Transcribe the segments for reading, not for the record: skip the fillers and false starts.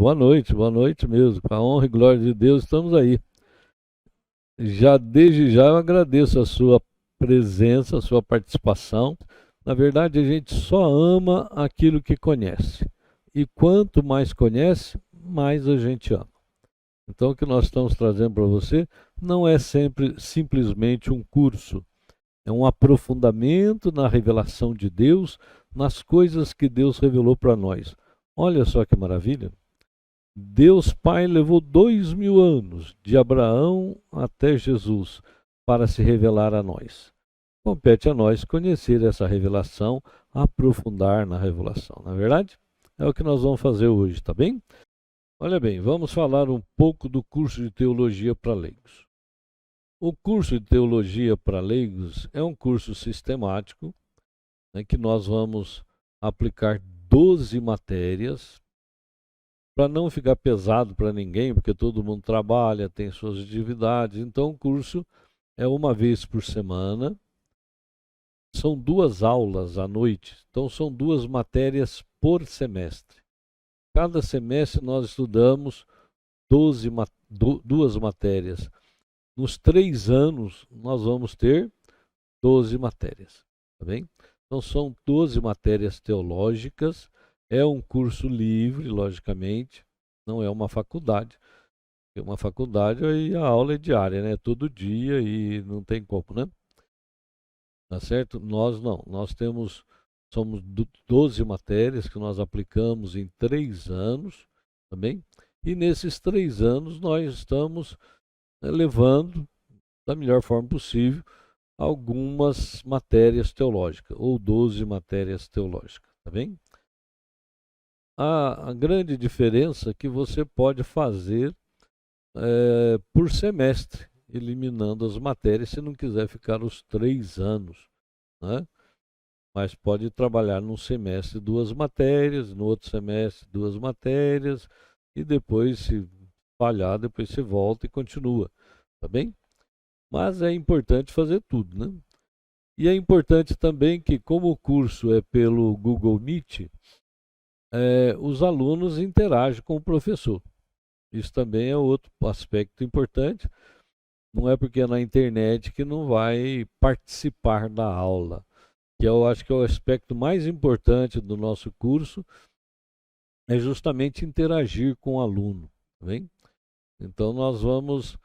boa noite mesmo. Com a honra e glória de Deus, estamos aí. Já desde já eu agradeço a sua presença, a sua participação. Na verdade, a gente só ama aquilo que conhece. E quanto mais conhece, mais a gente ama. Então, o que nós estamos trazendo para você não é sempre simplesmente um curso, é um aprofundamento na revelação de Deus, nas coisas que Deus revelou para nós. Olha só que maravilha! Deus Pai levou 2000 anos, de Abraão até Jesus, para se revelar a nós. Compete a nós conhecer essa revelação, aprofundar na revelação, não é verdade? É o que nós vamos fazer hoje, tá bem? Olha bem, vamos falar um pouco do curso de teologia para leigos. O curso de teologia para leigos é um curso sistemático, né, que nós vamos aplicar 12 matérias, para não ficar pesado para ninguém, porque todo mundo trabalha, tem suas atividades. Então, o curso é uma vez por semana, são 2 aulas à noite, então são 2 matérias por semestre. Cada semestre nós estudamos 2 matérias. Nos 3 anos, nós vamos ter 12 matérias, tá bem? Então, são 12 matérias teológicas, é um curso livre, logicamente, não é uma faculdade. É uma faculdade aí a aula é diária, né? Todo dia e não tem como, né? Tá certo? Nós não, somos 12 matérias que nós aplicamos em 3 anos, também. E nesses 3 anos nós estamos levando, da melhor forma possível, algumas matérias teológicas, ou 12 matérias teológicas, tá bem? A grande diferença é que você pode fazer por semestre, eliminando as matérias, se não quiser ficar os 3 anos, né? Mas pode trabalhar num semestre 2 matérias, no outro semestre 2 matérias, e depois, se falhar, depois você volta e continua, tá bem? Mas é importante fazer tudo, né? E é importante também que, como o curso é pelo Google Meet, os alunos interagem com o professor. Isso também é outro aspecto importante. Não é porque é na internet que não vai participar da aula, que eu acho que é o aspecto mais importante do nosso curso, é justamente interagir com o aluno, tá bem? Então nós vamos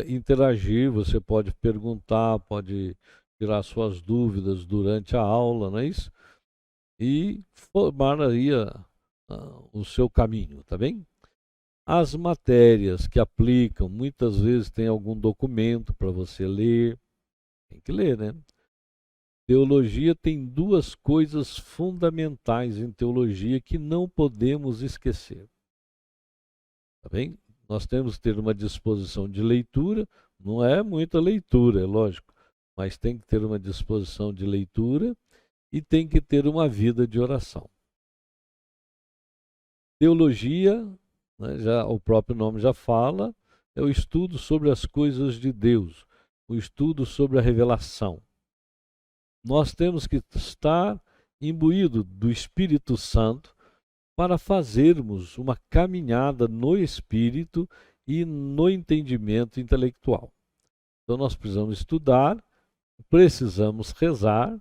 interagir, você pode perguntar, pode tirar suas dúvidas durante a aula, não é isso? E formar aí o seu caminho, tá bem? As matérias que aplicam, muitas vezes tem algum documento para você ler, tem que ler, né? Teologia tem 2 coisas fundamentais em teologia que não podemos esquecer, tá bem? Nós temos que ter uma disposição de leitura, não é muita leitura, é lógico, mas tem que ter uma disposição de leitura e tem que ter uma vida de oração. Teologia, né, já, o próprio nome já fala, é o estudo sobre as coisas de Deus, o estudo sobre a revelação. Nós temos que estar imbuído do Espírito Santo para fazermos uma caminhada no Espírito e no entendimento intelectual. Então nós precisamos estudar, precisamos rezar,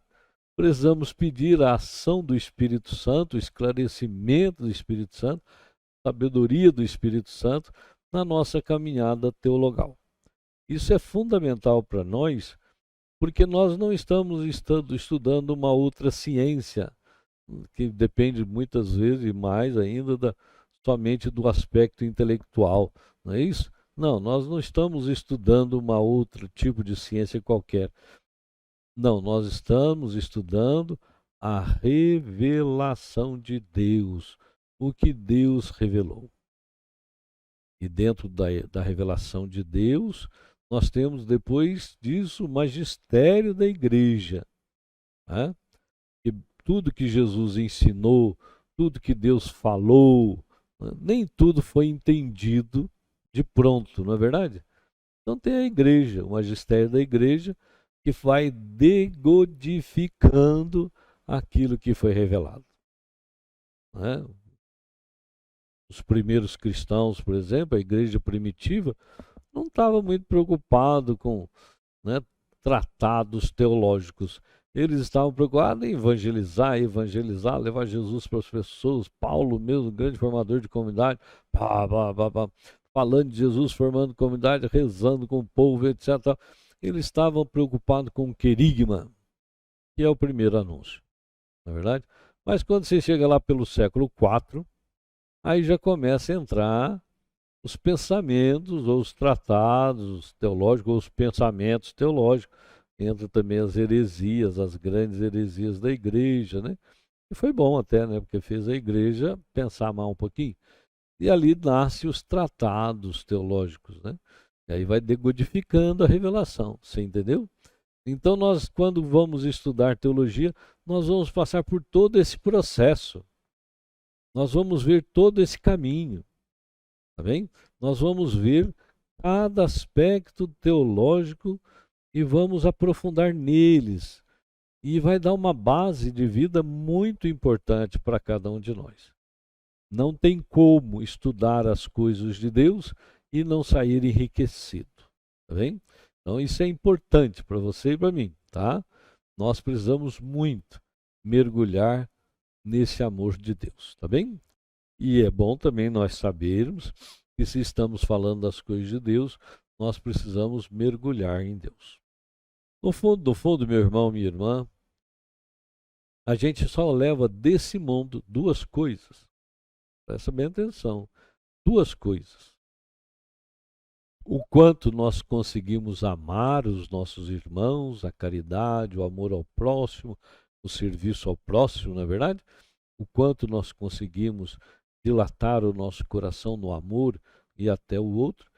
precisamos pedir a ação do Espírito Santo, o esclarecimento do Espírito Santo, sabedoria do Espírito Santo na nossa caminhada teologal. Isso é fundamental para nós, porque nós não estamos estudando uma outra ciência, que depende muitas vezes e mais ainda somente do aspecto intelectual, não é isso? Não, nós não estamos estudando uma outro tipo de ciência qualquer. Não, nós estamos estudando a revelação de Deus, o que Deus revelou. E dentro da revelação de Deus, nós temos depois disso o magistério da igreja, né? E tudo que Jesus ensinou, tudo que Deus falou, né? Nem tudo foi entendido de pronto, não é verdade? Então tem a igreja, o magistério da igreja, que vai decodificando aquilo que foi revelado, né? Os primeiros cristãos, por exemplo, a igreja primitiva, não estava muito preocupado com, né, tratados teológicos. Eles estavam preocupados em evangelizar, levar Jesus para as pessoas. Paulo mesmo, grande formador de comunidade, falando de Jesus, formando comunidade, rezando com o povo, etc. Eles estavam preocupados com o querigma, que é o primeiro anúncio, não é verdade? Mas quando você chega lá pelo século IV, aí já começa a entrar os pensamentos, ou os tratados teológicos, ou os pensamentos teológicos. Entra também as heresias, as grandes heresias da igreja, né? E foi bom até, né? Porque fez a igreja pensar mal um pouquinho. E ali nascem os tratados teológicos, né? E aí vai decodificando a revelação, você entendeu? Então nós, quando vamos estudar teologia, nós vamos passar por todo esse processo. Nós vamos ver todo esse caminho, tá bem? Nós vamos ver cada aspecto teológico e vamos aprofundar neles. E vai dar uma base de vida muito importante para cada um de nós. Não tem como estudar as coisas de Deus e não sair enriquecido, tá bem? Então isso é importante para você e para mim, tá? Nós precisamos muito mergulhar nesse amor de Deus, tá bem? E é bom também nós sabermos que se estamos falando das coisas de Deus, nós precisamos mergulhar em Deus. No fundo, meu irmão, minha irmã, a gente só leva desse mundo duas coisas. Presta bem atenção. Duas coisas. O quanto nós conseguimos amar os nossos irmãos, a caridade, o amor ao próximo, o serviço ao próximo, não é verdade? O quanto nós conseguimos dilatar o nosso coração no amor e até o outro,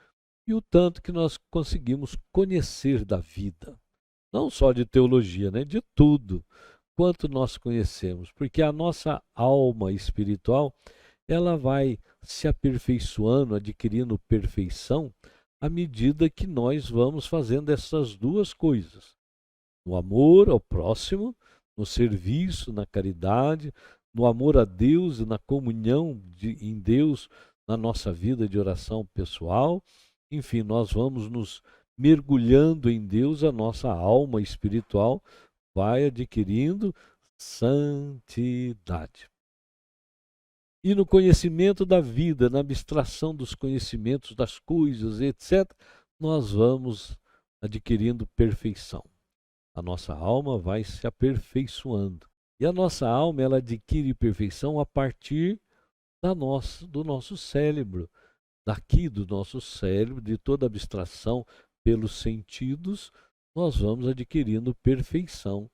e o tanto que nós conseguimos conhecer da vida. Não só de teologia, né? De tudo. Quanto nós conhecemos. Porque a nossa alma espiritual, ela vai se aperfeiçoando, adquirindo perfeição, à medida que nós vamos fazendo essas duas coisas. No amor ao próximo, no serviço, na caridade, no amor a Deus e na comunhão em Deus, na nossa vida de oração pessoal. Enfim, nós vamos nos mergulhando em Deus, a nossa alma espiritual vai adquirindo santidade. E no conhecimento da vida, na abstração dos conhecimentos das coisas, etc., nós vamos adquirindo perfeição. A nossa alma vai se aperfeiçoando. E a nossa alma, ela adquire perfeição a partir do nosso cérebro, daqui do nosso cérebro, de toda abstração pelos sentidos, nós vamos adquirindo perfeição.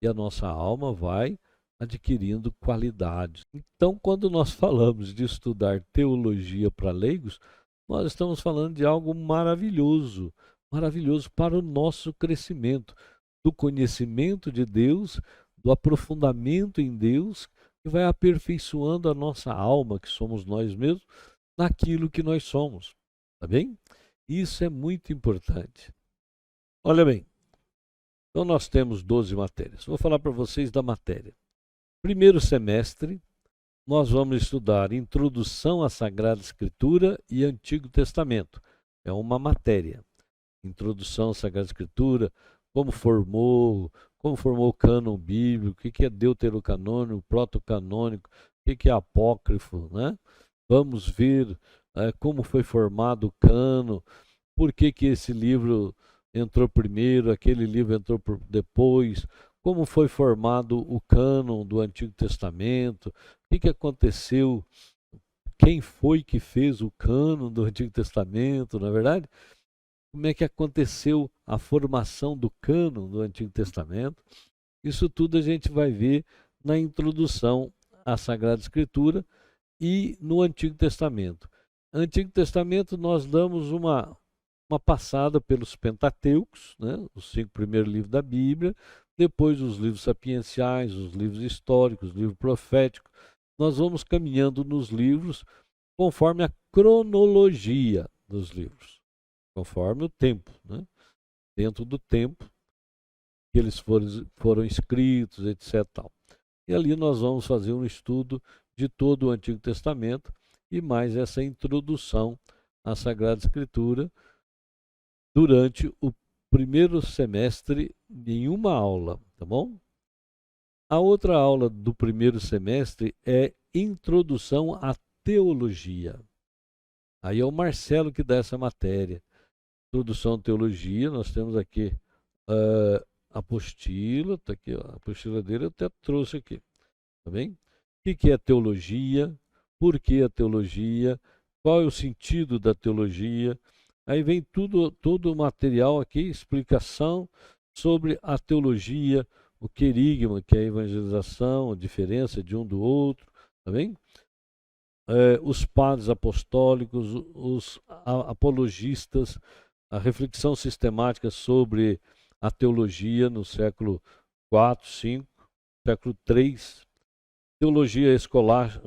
E a nossa alma vai adquirindo qualidade. Então, quando nós falamos de estudar teologia para leigos, nós estamos falando de algo maravilhoso, maravilhoso para o nosso crescimento, do conhecimento de Deus, do aprofundamento em Deus, que vai aperfeiçoando a nossa alma, que somos nós mesmos, naquilo que nós somos. Tá bem? Isso é muito importante. Olha bem, então nós temos 12 matérias. Vou falar para vocês da matéria. Primeiro semestre, nós vamos estudar Introdução à Sagrada Escritura e Antigo Testamento. É uma matéria. Introdução à Sagrada Escritura, como formou o cânon bíblico, o que é deuterocanônico, protocanônico, o que é apócrifo, né? Vamos ver como foi formado o cânon, por que esse livro entrou primeiro, aquele livro entrou depois, como foi formado o cânon do Antigo Testamento, o que aconteceu, quem foi que fez o cânon do Antigo Testamento, não é verdade? Como é que aconteceu a formação do cânon do Antigo Testamento. Isso tudo a gente vai ver na introdução à Sagrada Escritura e no Antigo Testamento. No Antigo Testamento nós damos uma passada pelos Pentateucos, né? Os 5 primeiros livros da Bíblia, depois os livros sapienciais, os livros históricos, os livros proféticos. Nós vamos caminhando nos livros conforme a cronologia dos livros, conforme o tempo, né? Dentro do tempo que eles foram escritos, etc. Tal. E ali nós vamos fazer um estudo de todo o Antigo Testamento e mais essa introdução à Sagrada Escritura durante o primeiro semestre em uma aula, tá bom? A outra aula do primeiro semestre é Introdução à Teologia. Aí é o Marcelo que dá essa matéria. Introdução à Teologia, nós temos aqui a apostila, tá aqui, ó, a apostila dele eu até trouxe aqui, tá bem? O que é teologia? Por que a teologia? Qual é o sentido da teologia? Aí vem todo o material aqui, explicação sobre a teologia, o querigma, que é a evangelização, a diferença de um do outro, tá bem? Os padres apostólicos, os apologistas, a reflexão sistemática sobre a teologia no século IV, V, século III, teologia escolar,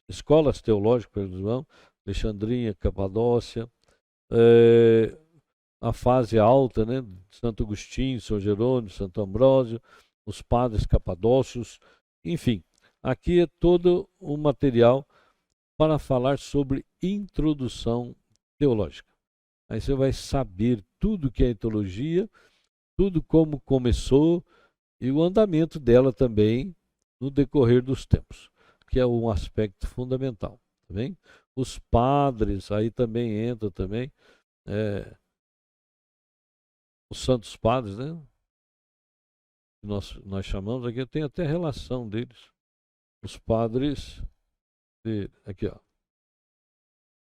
escolas teológicas, perdão, Alexandria, Capadócia, a fase alta, né, Santo Agostinho, São Jerônimo, Santo Ambrósio, os padres capadócios, enfim, aqui é todo o material para falar sobre introdução teológica. Aí você vai saber tudo que é teologia, tudo como começou e o andamento dela também no decorrer dos tempos, que é um aspecto fundamental, tá bem? Os padres, aí também entra também os santos padres, né? Nós chamamos aqui, tem até relação deles. Os padres, aqui ó,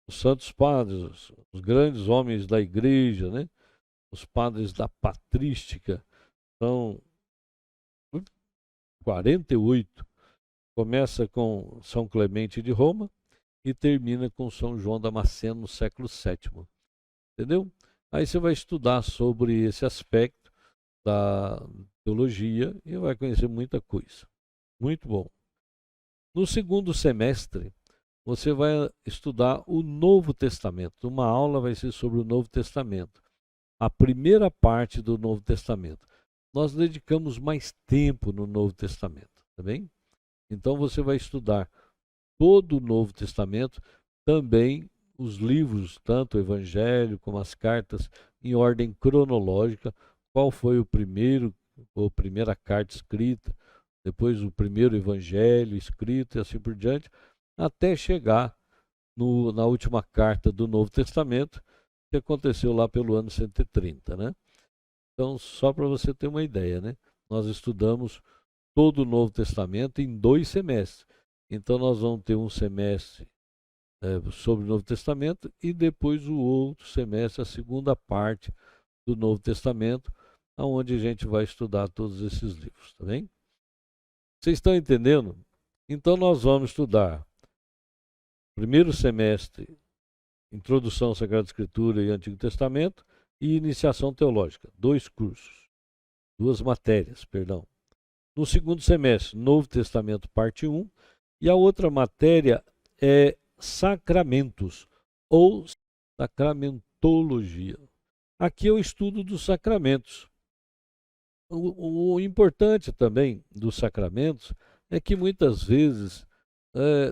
os santos padres, os grandes homens da igreja, né? Os padres da patrística, são 48. Começa com São Clemente de Roma e termina com São João Damasceno no século VII. Entendeu? Aí você vai estudar sobre esse aspecto da teologia e vai conhecer muita coisa. Muito bom. No segundo semestre, você vai estudar o Novo Testamento. Uma aula vai ser sobre o Novo Testamento. A primeira parte do Novo Testamento. Nós dedicamos mais tempo no Novo Testamento, tá bem? Então você vai estudar todo o Novo Testamento, também os livros, tanto o Evangelho como as cartas, em ordem cronológica. Qual foi o primeiro, ou primeira carta escrita, depois o primeiro Evangelho escrito e assim por diante, até chegar na última carta do Novo Testamento, que aconteceu lá pelo ano 130, né? Então, só para você ter uma ideia, né? Nós estudamos todo o Novo Testamento em 2 semestres. Então, nós vamos ter um semestre sobre o Novo Testamento e depois o outro semestre, a segunda parte do Novo Testamento, onde a gente vai estudar todos esses livros, tá bem? Vocês estão entendendo? Então, nós vamos estudar primeiro semestre, Introdução à Sagrada Escritura e Antigo Testamento, e Iniciação Teológica, 2 cursos, 2 matérias, perdão. No segundo semestre, Novo Testamento, parte 1, e a outra matéria é Sacramentos, ou Sacramentologia. Aqui é o estudo dos sacramentos. O importante também dos sacramentos é que muitas vezes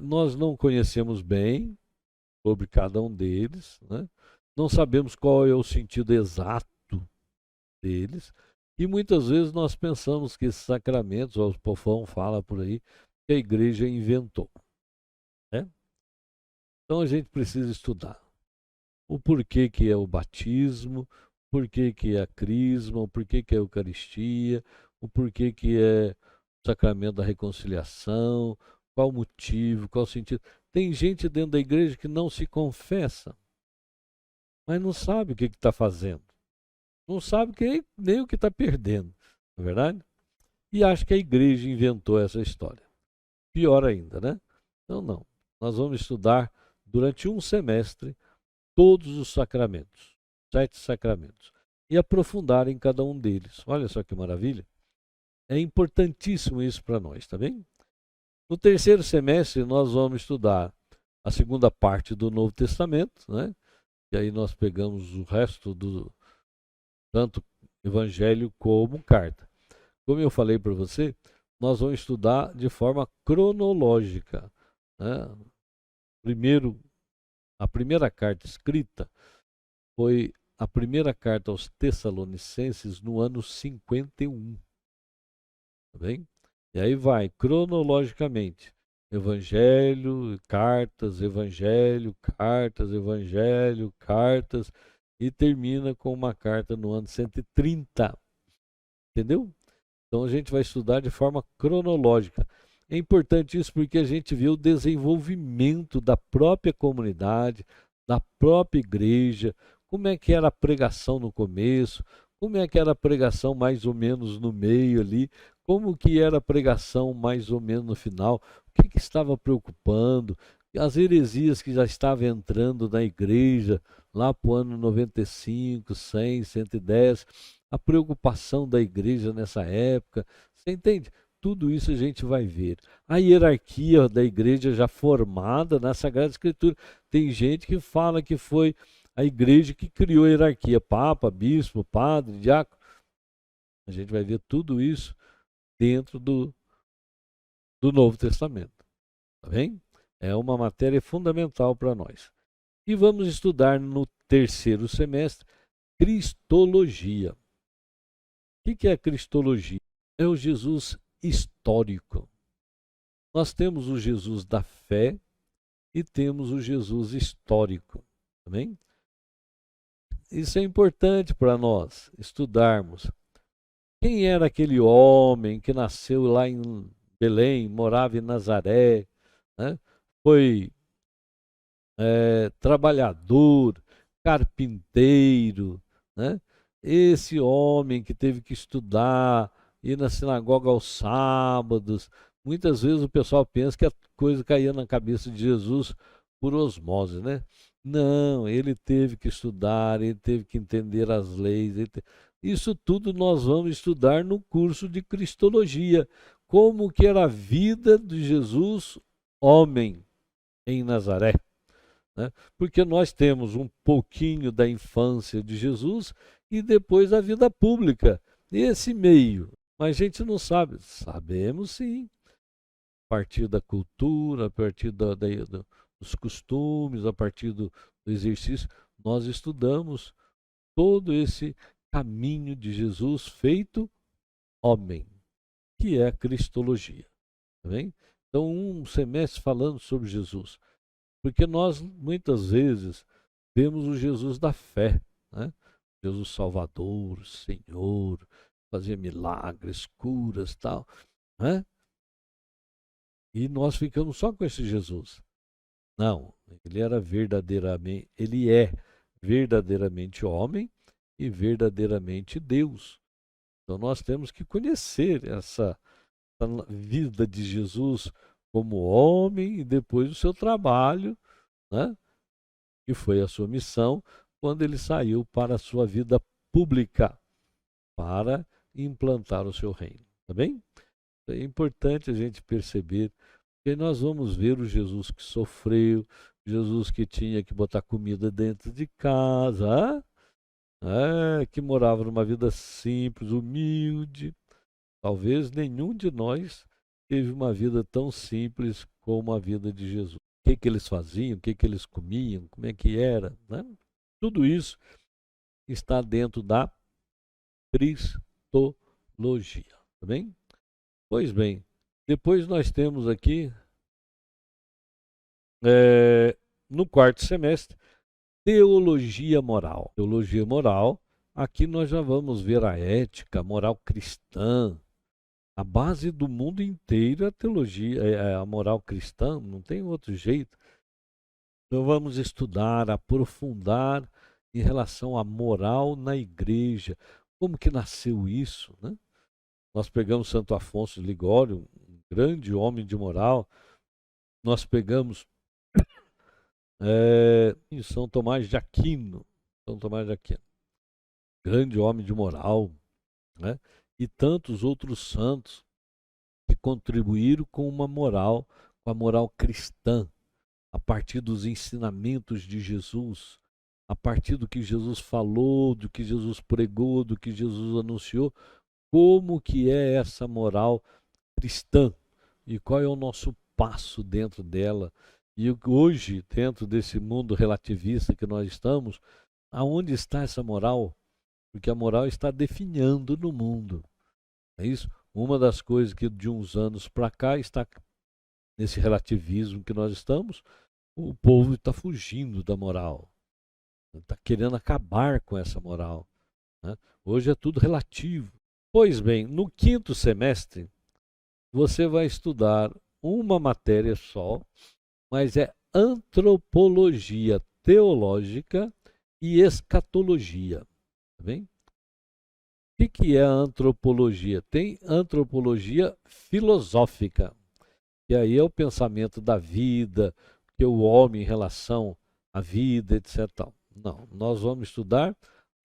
nós não conhecemos bem sobre cada um deles, né? Não sabemos qual é o sentido exato deles, e muitas vezes nós pensamos que esses sacramentos, o povão fala por aí, que a igreja inventou, né? Então a gente precisa estudar o porquê que é o batismo, o porquê que é a crisma, o porquê que é a Eucaristia, o porquê que é o sacramento da reconciliação, qual o motivo, qual o sentido. Tem gente dentro da igreja que não se confessa, mas não sabe o que está fazendo. Não sabe nem o que está perdendo, não é verdade? E acha que a igreja inventou essa história. Pior ainda, né? Então, não. Nós vamos estudar durante um semestre todos os sacramentos, 7 sacramentos, e aprofundar em cada um deles. Olha só que maravilha. É importantíssimo isso para nós, tá bem? No terceiro semestre, nós vamos estudar a segunda parte do Novo Testamento, né? E aí nós pegamos o resto do tanto Evangelho como carta. Como eu falei para você, nós vamos estudar de forma cronológica, né? Primeiro A primeira carta escrita foi a primeira carta aos Tessalonicenses no ano 51. Tá bem? E aí vai, cronologicamente. Evangelho, Evangelho, cartas, e termina com uma carta no ano 130. Entendeu? Então a gente vai estudar de forma cronológica. É importante isso porque a gente vê o desenvolvimento da própria comunidade, da própria igreja, como é que era a pregação no começo, como é que era a pregação mais ou menos no meio ali, como que era a pregação mais ou menos no final, o que estava preocupando, as heresias que já estavam entrando na igreja lá para o ano 95, 100, 110, a preocupação da igreja nessa época, você entende? Tudo isso a gente vai ver. A hierarquia da igreja já formada na Sagrada Escritura. Tem gente que fala que foi a igreja que criou a hierarquia, papa, bispo, padre, diácono. A gente vai ver tudo isso dentro do Novo Testamento. Tá bem? É uma matéria fundamental para nós. E vamos estudar no terceiro semestre Cristologia. O que é a Cristologia? É o Jesus histórico. Nós temos o Jesus da fé e temos o Jesus histórico. Também? Isso é importante para nós estudarmos. Quem era aquele homem que nasceu lá em Belém, morava em Nazaré, né? Foi trabalhador, carpinteiro, né? Esse homem que teve que estudar, ir na sinagoga aos sábados. Muitas vezes o pessoal pensa que a coisa caía na cabeça de Jesus por osmose, né? Não, ele teve que estudar, ele teve que entender as leis. Isso tudo nós vamos estudar no curso de Cristologia. Como que era a vida de Jesus, homem, em Nazaré. Né? Porque nós temos um pouquinho da infância de Jesus e depois a vida pública. Esse meio, mas a gente não sabe. Sabemos sim, a partir da cultura, a partir dos costumes, a partir do exercício, nós estudamos todo esse caminho de Jesus feito homem, que é a Cristologia. Tá bem? Então, um semestre falando sobre Jesus. Porque nós, muitas vezes, vemos o Jesus da fé, né? Jesus Salvador, Senhor, fazia milagres, curas, tal, né? E nós ficamos só com esse Jesus. Não, ele é verdadeiramente homem e verdadeiramente Deus. Então nós temos que conhecer essa vida de Jesus como homem e depois o seu trabalho, né? Que foi a sua missão quando ele saiu para a sua vida pública, para implantar o seu reino. Tá bem? É importante a gente perceber que nós vamos ver o Jesus que sofreu, Jesus que tinha que botar comida dentro de casa, que morava numa vida simples, humilde. Talvez nenhum de nós teve uma vida tão simples como a vida de Jesus. O que eles faziam, o que eles comiam, como é que era, né? Tudo isso está dentro da Cristologia, tá bem? Pois bem, depois nós temos aqui, no quarto semestre, Teologia Moral. Teologia Moral, aqui nós já vamos ver a ética, a moral cristã. A base do mundo inteiro é a teologia, é a moral cristã, não tem outro jeito. Então vamos estudar, aprofundar em relação à moral na igreja. Como que nasceu isso, né? Nós pegamos Santo Afonso de Ligório, um grande homem de moral. Nós pegamos em São Tomás de Aquino. São Tomás de Aquino, grande homem de moral, né? E tantos outros santos que contribuíram com uma moral, com a moral cristã, a partir dos ensinamentos de Jesus, a partir do que Jesus falou, do que Jesus pregou, do que Jesus anunciou, como que é essa moral cristã e qual é o nosso passo dentro dela. E hoje, dentro desse mundo relativista que nós estamos, aonde está essa moral? Porque a moral está definhando no mundo. É isso? Uma das coisas que de uns anos para cá está nesse relativismo que nós estamos, o povo está fugindo da moral, está querendo acabar com essa moral, né? Hoje é tudo relativo. Pois bem, no quinto semestre, você vai estudar uma matéria só, mas é antropologia teológica e escatologia. Tá bem? O que é a antropologia? Tem antropologia filosófica, que aí é o pensamento da vida, que é o homem em relação à vida, etc. Não, nós vamos estudar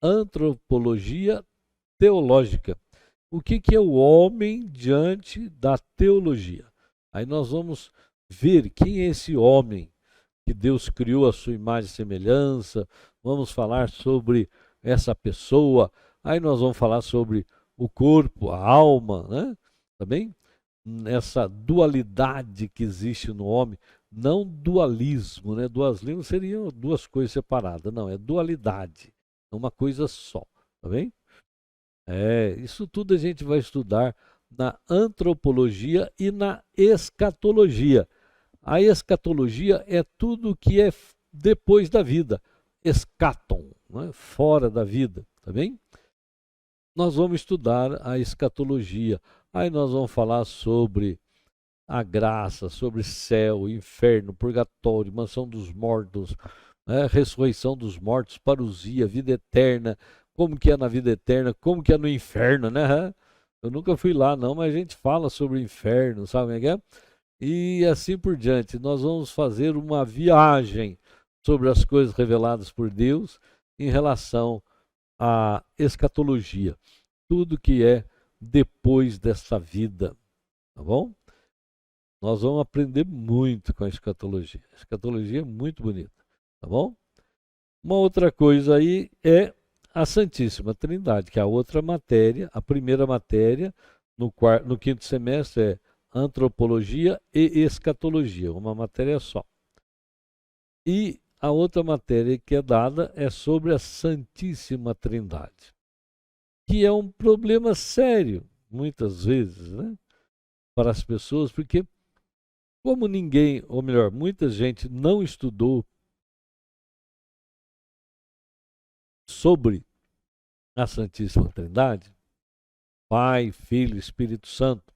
antropologia teológica. O que é o homem diante da teologia? Aí nós vamos ver quem é esse homem que Deus criou a sua imagem e semelhança, vamos falar sobre essa pessoa, aí nós vamos falar sobre o corpo, a alma, né? Tá bem? Essa dualidade que existe no homem, não dualismo, né? Dualismo seriam duas coisas separadas, não, é dualidade, é uma coisa só, tá bem? Isso tudo a gente vai estudar na antropologia e na escatologia. A escatologia é tudo que é depois da vida, escaton, né? Fora da vida, tá bem? Nós vamos estudar a escatologia. Aí nós vamos falar sobre a graça, sobre céu, inferno, purgatório, mansão dos mortos, né? Ressurreição dos mortos, parousia, vida eterna, como que é na vida eterna, como que é no inferno, né? Eu nunca fui lá não, mas a gente fala sobre o inferno, sabe o que é? E assim por diante. Nós vamos fazer uma viagem sobre as coisas reveladas por Deus em relação à escatologia, tudo que é depois dessa vida, tá bom? Nós vamos aprender muito com a escatologia. A escatologia é muito bonita, tá bom? Uma outra coisa aí é a Santíssima Trindade, que é a outra matéria, a primeira matéria no quinto semestre é antropologia e escatologia, uma matéria só. E a outra matéria que é dada é sobre a Santíssima Trindade, que é um problema sério, muitas vezes, né, para as pessoas, porque como ninguém, ou melhor, muita gente não estudou sobre a Santíssima Trindade, Pai, Filho, Espírito Santo,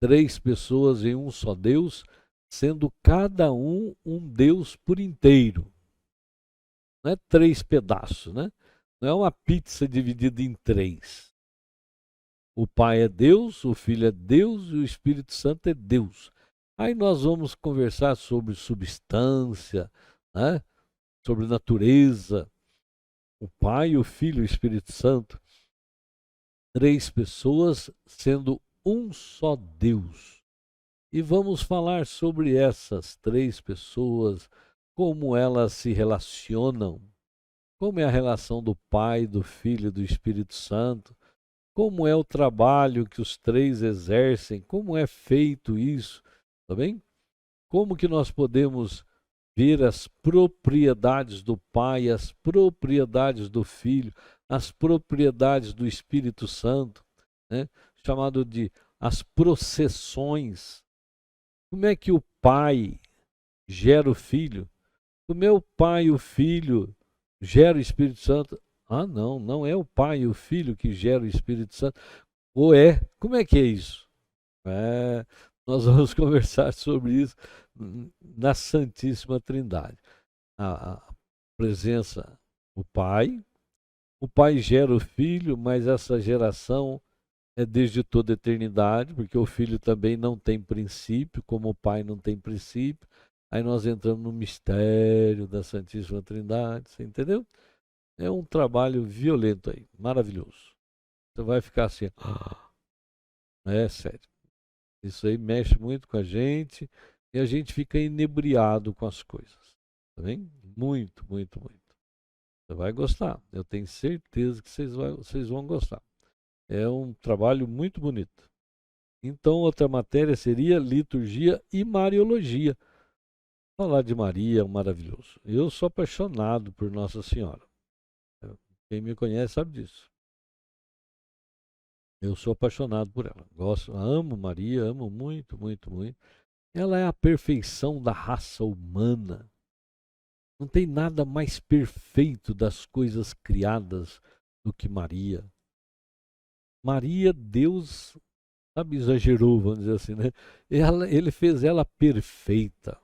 três pessoas em um só Deus, sendo cada um Deus por inteiro. Não é três pedaços, né? Não é uma pizza dividida em três. O Pai é Deus, o Filho é Deus e o Espírito Santo é Deus. Aí nós vamos conversar sobre substância, né? Sobre natureza. O Pai, o Filho e o Espírito Santo. Três pessoas sendo um só Deus. E vamos falar sobre essas três pessoas, como elas se relacionam, como é a relação do Pai, do Filho e do Espírito Santo, como é o trabalho que os três exercem, como é feito isso, tá bem? Como que nós podemos ver as propriedades do Pai, as propriedades do Filho, as propriedades do Espírito Santo, né? Chamado de as processões. Como é que o Pai gera o Filho? Como é o Pai e o Filho gera o Espírito Santo? Ah, não, não é o Pai e o Filho que gera o Espírito Santo. Ou é? Como é que é isso? Nós vamos conversar sobre isso na Santíssima Trindade. A presença, o Pai gera o Filho, mas essa geração é desde toda a eternidade, porque o Filho também não tem princípio, como o Pai não tem princípio. Aí nós entramos no mistério da Santíssima Trindade, você entendeu? É um trabalho violento aí, maravilhoso. Você vai ficar assim, é sério. Isso aí mexe muito com a gente e a gente fica inebriado com as coisas. Tá bem? Muito, muito, muito. Você vai gostar. Eu tenho certeza que vocês vão gostar. É um trabalho muito bonito. Então, outra matéria seria liturgia e mariologia. Falar de Maria é um maravilhoso. Eu sou apaixonado por Nossa Senhora. Quem me conhece sabe disso. Eu sou apaixonado por ela. Gosto, amo Maria, amo muito, muito, muito. Ela é a perfeição da raça humana. Não tem nada mais perfeito das coisas criadas do que Maria. Maria, Deus, sabe, exagerou, vamos dizer assim, né? Ele fez ela perfeita.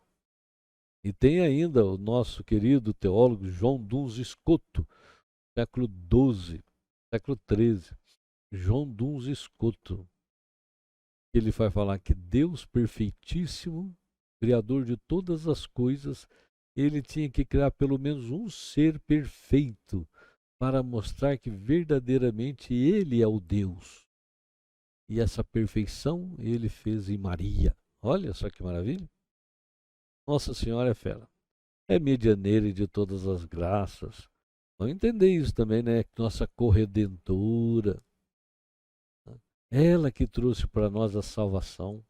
E tem ainda o nosso querido teólogo João Duns Scoto, século XII, século XIII. João Duns Scoto. Ele vai falar que Deus perfeitíssimo, Criador de todas as coisas, ele tinha que criar pelo menos um ser perfeito para mostrar que verdadeiramente ele é o Deus. E essa perfeição ele fez em Maria. Olha só que maravilha. Nossa Senhora é fera. É medianeira de todas as graças. Vamos entender isso também, né? Nossa corredentora. Ela que trouxe para nós a salvação.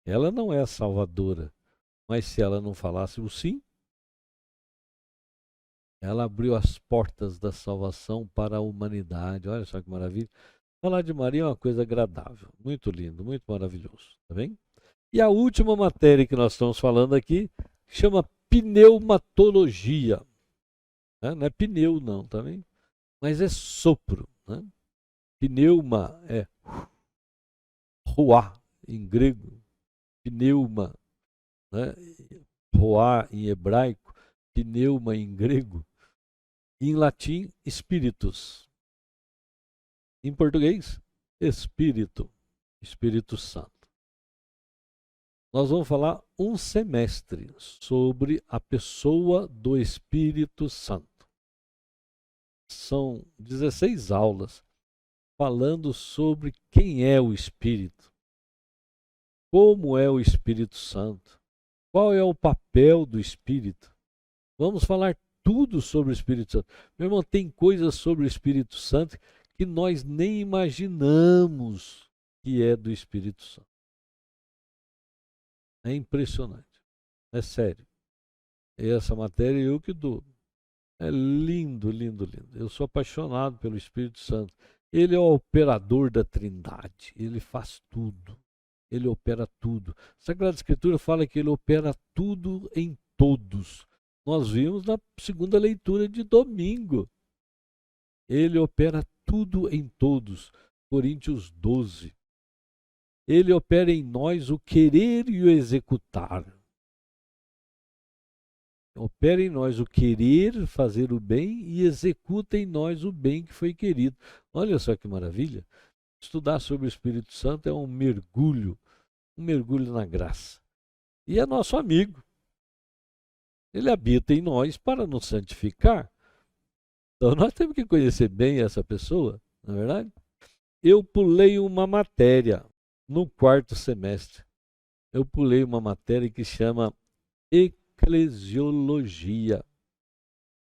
Ela não é a salvadora, mas se ela não falasse o sim, ela abriu as portas da salvação para a humanidade. Olha só que maravilha. Falar de Maria é uma coisa agradável, muito lindo, muito maravilhoso, tá bem? E a última matéria que nós estamos falando aqui chama pneumatologia. Né? Não é pneu não, tá bem? Mas é sopro. Né? Pneuma é ruá em grego, pneuma, né? Ruá em hebraico, pneuma em grego, e em latim, spiritus. Em português, espírito, Espírito Santo. Nós vamos falar um semestre sobre a pessoa do Espírito Santo. São 16 aulas falando sobre quem é o Espírito, como é o Espírito Santo, qual é o papel do Espírito. Vamos falar tudo sobre o Espírito Santo. Meu irmão, tem coisas sobre o Espírito Santo que nós nem imaginamos que é do Espírito Santo. É impressionante. É sério. Essa matéria eu que dou. É lindo, lindo, lindo. Eu sou apaixonado pelo Espírito Santo. Ele é o operador da Trindade. Ele faz tudo. Ele opera tudo. A Sagrada Escritura fala que ele opera tudo em todos. Nós vimos na segunda leitura de domingo. Ele opera tudo em todos. Coríntios 12. Ele opera em nós o querer e o executar. Opera em nós o querer fazer o bem e executa em nós o bem que foi querido. Olha só que maravilha. Estudar sobre o Espírito Santo é um mergulho na graça. E é nosso amigo. Ele habita em nós para nos santificar. Então nós temos que conhecer bem essa pessoa, não é verdade? Eu pulei uma matéria no quarto semestre. Eu pulei uma matéria que chama Eclesiologia,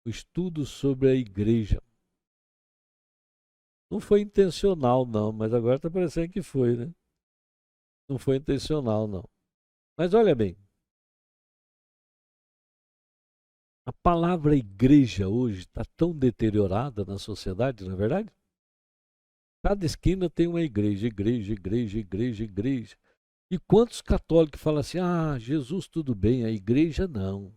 o estudo sobre a igreja. Não foi intencional, não, mas agora está parecendo que foi, né? Não foi intencional, não. Mas olha bem, a palavra igreja hoje está tão deteriorada na sociedade, não é verdade? Cada esquina tem uma igreja, igreja, igreja, igreja, igreja. E quantos católicos falam assim, Jesus tudo bem, a igreja não.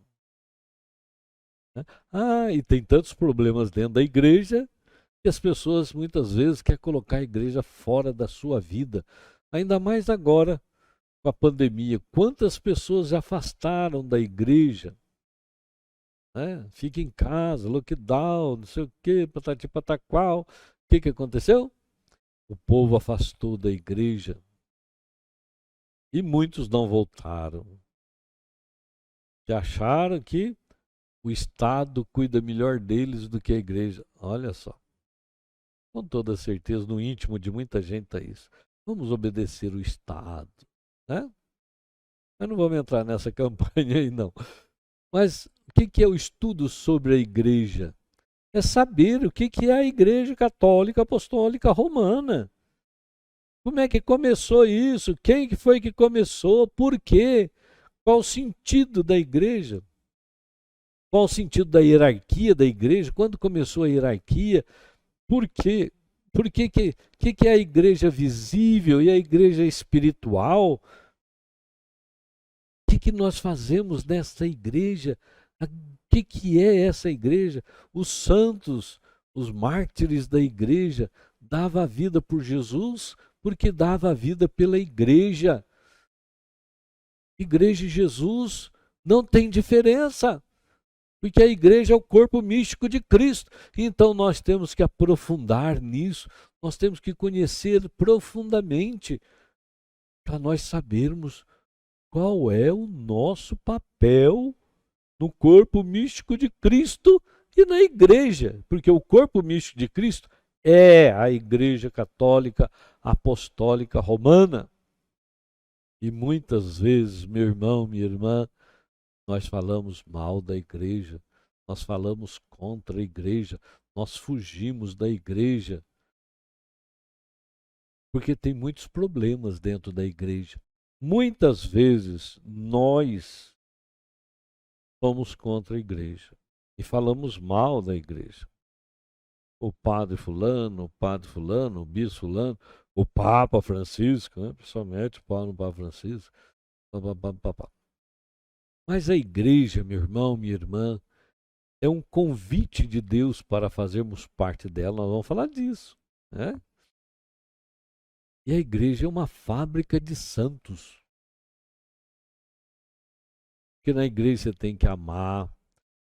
E tem tantos problemas dentro da igreja que as pessoas muitas vezes querem colocar a igreja fora da sua vida. Ainda mais agora, com a pandemia. Quantas pessoas se afastaram da igreja? Né? Fica em casa, lockdown, não sei o quê, patati pataqual. O que aconteceu? O povo afastou da igreja. E muitos não voltaram. Que acharam que o Estado cuida melhor deles do que a igreja. Olha só. Com toda certeza, no íntimo de muita gente está isso. Vamos obedecer o Estado. Né? Mas não vamos entrar nessa campanha aí, não. Mas o que é o estudo sobre a igreja? É saber o que é a Igreja Católica Apostólica Romana. Como é que começou isso? Quem que foi que começou? Por quê? Qual o sentido da igreja? Qual o sentido da hierarquia da igreja? Quando começou a hierarquia? Por quê? Por que é a igreja visível e a igreja espiritual? O que nós fazemos nessa igreja? O que é essa igreja? Os santos, os mártires da igreja, davam a vida por Jesus porque dava a vida pela igreja. Igreja e Jesus não tem diferença, porque a igreja é o corpo místico de Cristo. Então nós temos que aprofundar nisso, nós temos que conhecer profundamente para nós sabermos qual é o nosso papel no corpo místico de Cristo e na igreja, porque o corpo místico de Cristo é a Igreja Católica Apostólica Romana. E muitas vezes, meu irmão, minha irmã, nós falamos mal da igreja, nós falamos contra a igreja, nós fugimos da igreja, porque tem muitos problemas dentro da igreja. Muitas vezes nós somos contra a igreja e falamos mal da igreja. O padre fulano, o bispo fulano, o Papa Francisco, né? Principalmente o Papa Francisco. Mas a igreja, meu irmão, minha irmã, é um convite de Deus para fazermos parte dela. Nós vamos falar disso, né? E a igreja é uma fábrica de santos. Porque na igreja você tem que amar,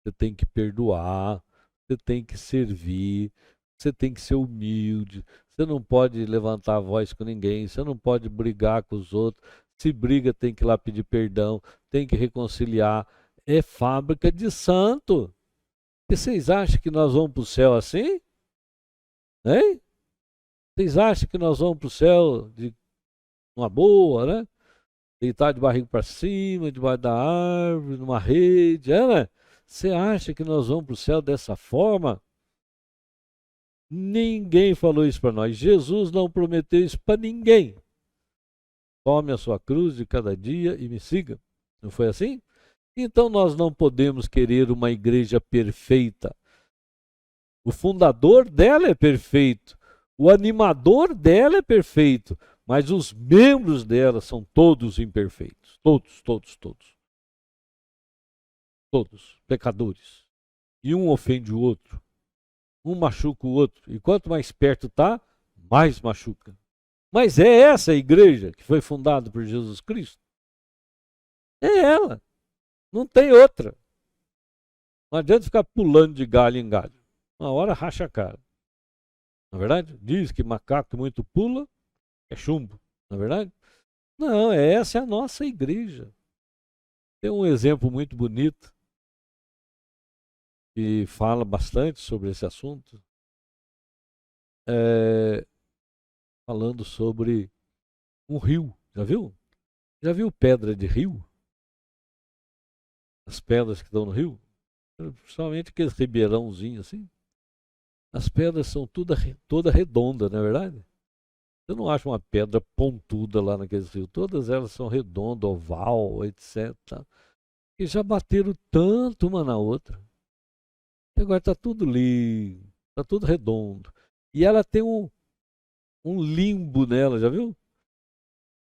você tem que perdoar, você tem que servir, você tem que ser humilde, você não pode levantar a voz com ninguém, você não pode brigar com os outros. Se briga, tem que ir lá pedir perdão, tem que reconciliar. É fábrica de santo. E vocês acham que nós vamos para o céu assim? Hein? Vocês acham que nós vamos para o céu de uma boa, né? Deitar de barriga para cima, debaixo da árvore, numa rede, né? Você acha que nós vamos para o céu dessa forma? Ninguém falou isso para nós. Jesus não prometeu isso para ninguém. Tome a sua cruz de cada dia e me siga. Não foi assim? Então nós não podemos querer uma igreja perfeita. O fundador dela é perfeito. O animador dela é perfeito. Mas os membros dela são todos imperfeitos. Todos, todos, todos. Todos pecadores. E um ofende o outro. Um machuca o outro. E quanto mais perto está, mais machuca. Mas é essa a igreja que foi fundada por Jesus Cristo? É ela. Não tem outra. Não adianta ficar pulando de galho em galho. Uma hora racha a cara. Não é verdade? Diz que macaco que muito pula é chumbo. Não é verdade? Não, essa é a nossa igreja. Tem um exemplo muito bonito que fala bastante sobre esse assunto. Falando sobre um rio. Já viu? Já viu pedra de rio? As pedras que estão no rio? Principalmente aqueles ribeirãozinhos assim. As pedras são toda redonda, não é verdade? Você não acha uma pedra pontuda lá naqueles rios. Todas elas são redondas, oval, etc. E já bateram tanto uma na outra. E agora está tudo liso, está tudo redondo. E ela tem um limbo nela, já viu?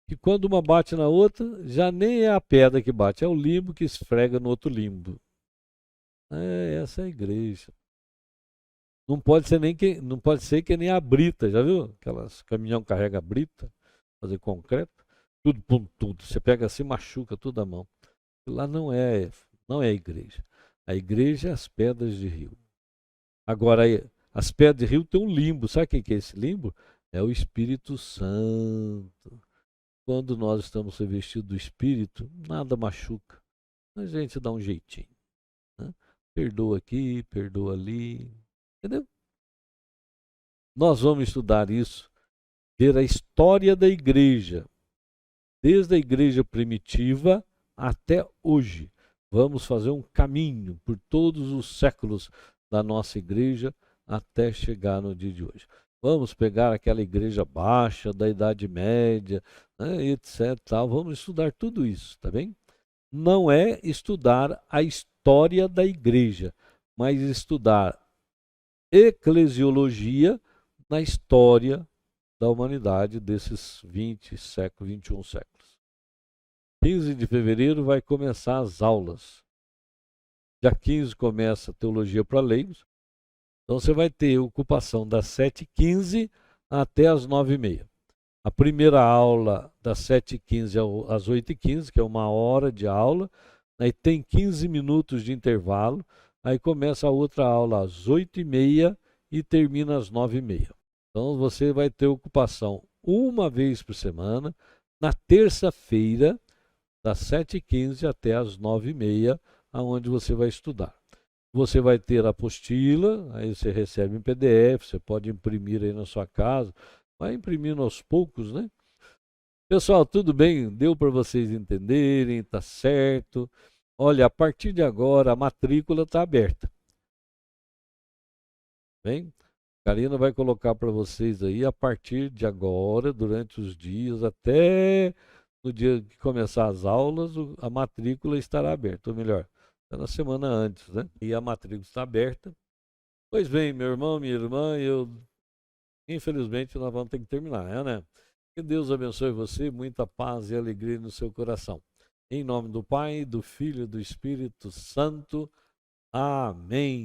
Que quando uma bate na outra, já nem é a pedra que bate, é o limbo que esfrega no outro limbo. Essa é a igreja. Não pode ser que nem a brita, já viu? Aquelas caminhão carrega brita, fazer concreto, tudo pontudo. Você pega assim, machuca tudo a mão. Lá não é a igreja. A igreja é as pedras de rio. Agora, as pedras de rio têm um limbo. Sabe o que é esse limbo? É o Espírito Santo. Quando nós estamos revestidos do Espírito, nada machuca. A gente dá um jeitinho, né? Perdoa aqui, perdoa ali. Entendeu? Nós vamos estudar isso, ver a história da igreja, desde a igreja primitiva até hoje. Vamos fazer um caminho por todos os séculos da nossa igreja até chegar no dia de hoje. Vamos pegar aquela igreja baixa da Idade Média, né, etc. Tal. Vamos estudar tudo isso, tá bem? não é estudar a história da igreja, mas estudar eclesiologia na história da humanidade desses 20 séculos, 21 séculos. 15 de fevereiro vai começar as aulas. Dia 15 começa a teologia para leigos. Então você vai ter ocupação das 7h15 até as 9h30. A primeira aula das 7h15 às 8h15, que é 1 hora de aula. Aí tem 15 minutos de intervalo. Aí começa a outra aula às 8h30 e termina às 9h30. Então você vai ter ocupação uma vez por semana, na terça-feira, das 7h15 até as 9h30, aonde você vai estudar. Você vai ter a apostila, aí você recebe em PDF, você pode imprimir aí na sua casa, vai imprimindo aos poucos, né? Pessoal, tudo bem? Deu para vocês entenderem, tá certo? Olha, a partir de agora a matrícula está aberta. Bem? Karina vai colocar para vocês aí, a partir de agora, durante os dias, até no dia que começar as aulas, a matrícula estará aberta, ou melhor, é na semana antes, né? E a matrícula está aberta. Pois bem, meu irmão, minha irmã, infelizmente nós vamos ter que terminar, né? Que Deus abençoe você, muita paz e alegria no seu coração. Em nome do Pai, do Filho e do Espírito Santo. Amém.